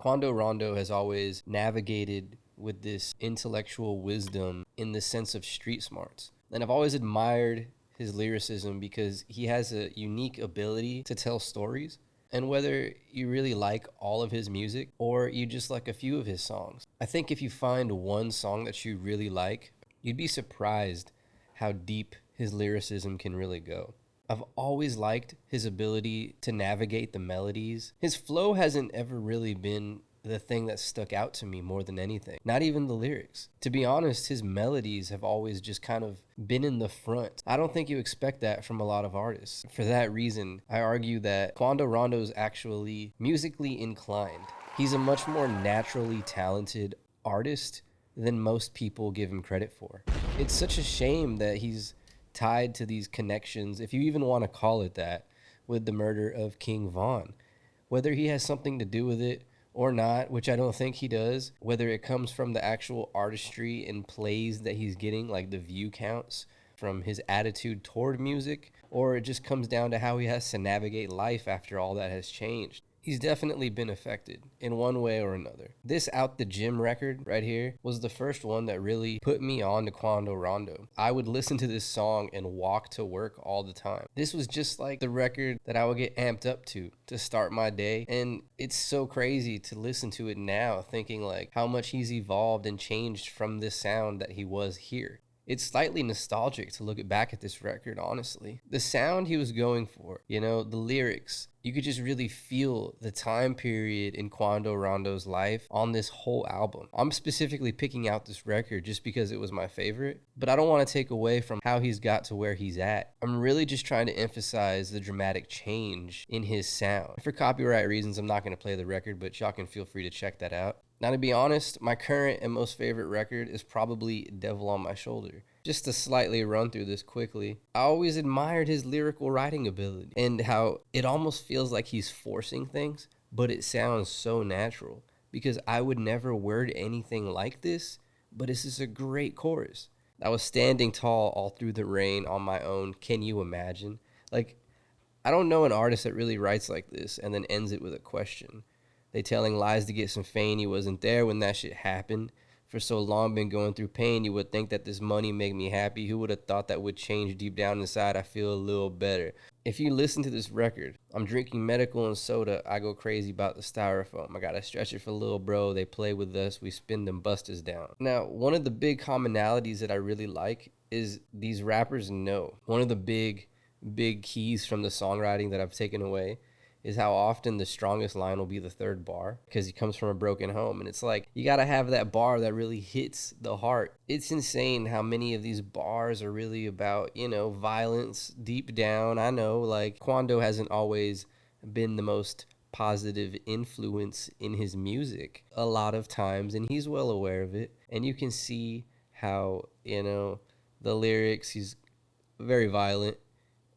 Quando Rondo has always navigated with this intellectual wisdom in the sense of street smarts. And I've always admired his lyricism because he has a unique ability to tell stories. And whether you really like all of his music or you just like a few of his songs, I think if you find one song that you really like, you'd be surprised how deep his lyricism can really go. I've always liked his ability to navigate the melodies. His flow hasn't ever really been the thing that stuck out to me more than anything. Not even the lyrics. To be honest, his melodies have always just kind of been in the front. I don't think you expect that from a lot of artists. For that reason, I argue that Quando Rondo is actually musically inclined. He's a much more naturally talented artist than most people give him credit for. It's such a shame that he's tied to these connections, if you even want to call it that, with the murder of King Von. Whether he has something to do with it or not, which I don't think he does, whether it comes from the actual artistry and plays that he's getting, like the view counts from his attitude toward music, or it just comes down to how he has to navigate life after all that has changed. He's definitely been affected in one way or another. This Out the Gym record right here was the first one that really put me on to Quando Rondo. I would listen to this song and walk to work all the time. This was just like the record that I would get amped up to start my day. And it's so crazy to listen to it now, thinking like how much he's evolved and changed from this sound that he was here. It's slightly nostalgic to look back at this record, honestly. The sound he was going for, the lyrics, you could just really feel the time period in Quando Rondo's life on this whole album. I'm specifically picking out this record just because it was my favorite, but I don't want to take away from how he's got to where he's at. I'm really just trying to emphasize the dramatic change in his sound. For copyright reasons, I'm not going to play the record, but y'all can feel free to check that out. Now, to be honest, my current and most favorite record is probably Devil on My Shoulder. Just to slightly run through this quickly, I always admired his lyrical writing ability and how it almost feels like he's forcing things, but it sounds so natural because I would never word anything like this, but this is a great chorus. I was standing tall all through the rain on my own. Can you imagine? Like, I don't know an artist that really writes like this and then ends it with a question. They telling lies to get some fame. You wasn't there when that shit happened. For so long been going through pain, you would think that this money make me happy. Who would have thought that would change deep down inside? I feel a little better. If you listen to this record, I'm drinking medical and soda. I go crazy about the styrofoam. I gotta stretch it for little bro. They play with us. We spin them busters down. Now, one of the big commonalities that I really like is these rappers know. One of the big keys from the songwriting that I've taken away is how often the strongest line will be the third bar because he comes from a broken home. And it's like, you got to have that bar that really hits the heart. It's insane how many of these bars are really about, violence deep down. I know, like, Quando hasn't always been the most positive influence in his music a lot of times, and he's well aware of it. And you can see how, the lyrics, he's very violent.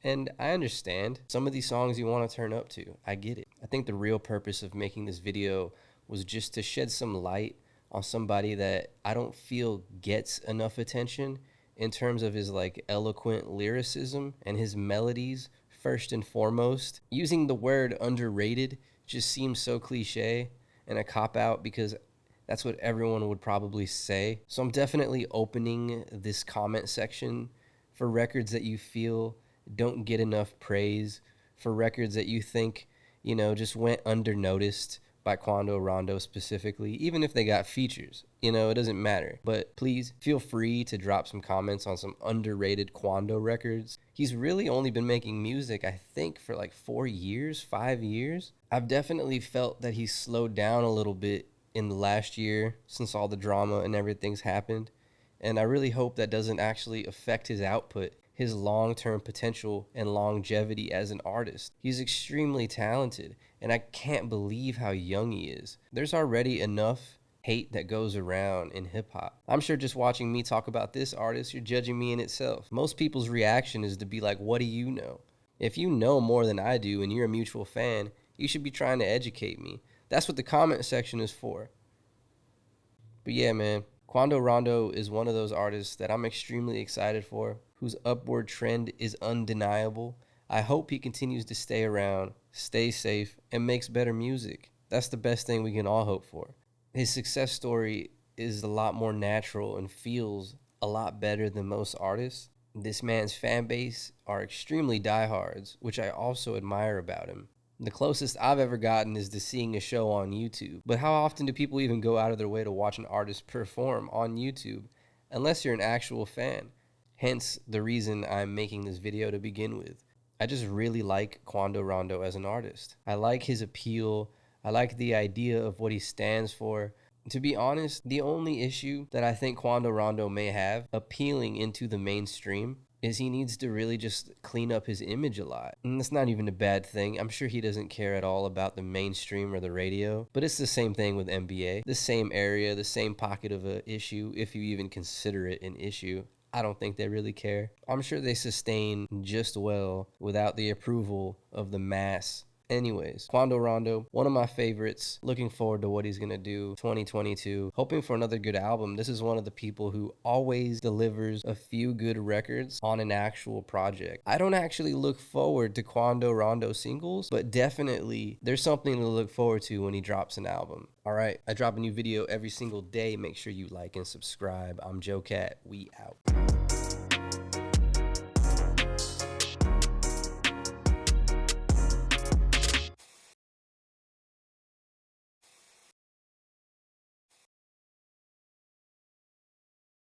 And I understand some of these songs you want to turn up to. I get it. I think the real purpose of making this video was just to shed some light on somebody that I don't feel gets enough attention in terms of his like eloquent lyricism and his melodies first and foremost. Using the word underrated just seems so cliche and a cop-out because that's what everyone would probably say. So I'm definitely opening this comment section for records that you feel don't get enough praise, for records that you think, just went undernoticed by Quando Rondo specifically, even if they got features, it doesn't matter. But please feel free to drop some comments on some underrated Quando records. He's really only been making music, I think, for like 4 years, 5 years. I've definitely felt that he's slowed down a little bit in the last year since all the drama and everything's happened. And I really hope that doesn't actually affect his output, his long-term potential and longevity as an artist. He's extremely talented, and I can't believe how young he is. There's already enough hate that goes around in hip-hop. I'm sure just watching me talk about this artist, you're judging me in itself. Most people's reaction is to be like, what do you know? If you know more than I do and you're a mutual fan, you should be trying to educate me. That's what the comment section is for. But yeah, man, Quando Rondo is one of those artists that I'm extremely excited for, whose upward trend is undeniable. I hope he continues to stay around, stay safe, and makes better music. That's the best thing we can all hope for. His success story is a lot more natural and feels a lot better than most artists. This man's fan base are extremely diehards, which I also admire about him. The closest I've ever gotten is to seeing a show on YouTube. But how often do people even go out of their way to watch an artist perform on YouTube? Unless you're an actual fan. Hence the reason I'm making this video to begin with. I just really like Quando Rondo as an artist. I like his appeal. I like the idea of what he stands for. To be honest, the only issue that I think Quando Rondo may have appealing into the mainstream is he needs to really just clean up his image a lot. And that's not even a bad thing. I'm sure he doesn't care at all about the mainstream or the radio, but it's the same thing with NBA. The same area, the same pocket of a issue, if you even consider it an issue. I don't think they really care. I'm sure they sustain just well without the approval of the mass. Anyways, Quando Rondo, one of my favorites. Looking forward to what he's going to do 2022. Hoping for another good album. This is one of the people who always delivers a few good records on an actual project. I don't actually look forward to Quando Rondo singles, but definitely there's something to look forward to when he drops an album. All right, I drop a new video every single day. Make sure you like and subscribe. I'm Joe Cat. We out.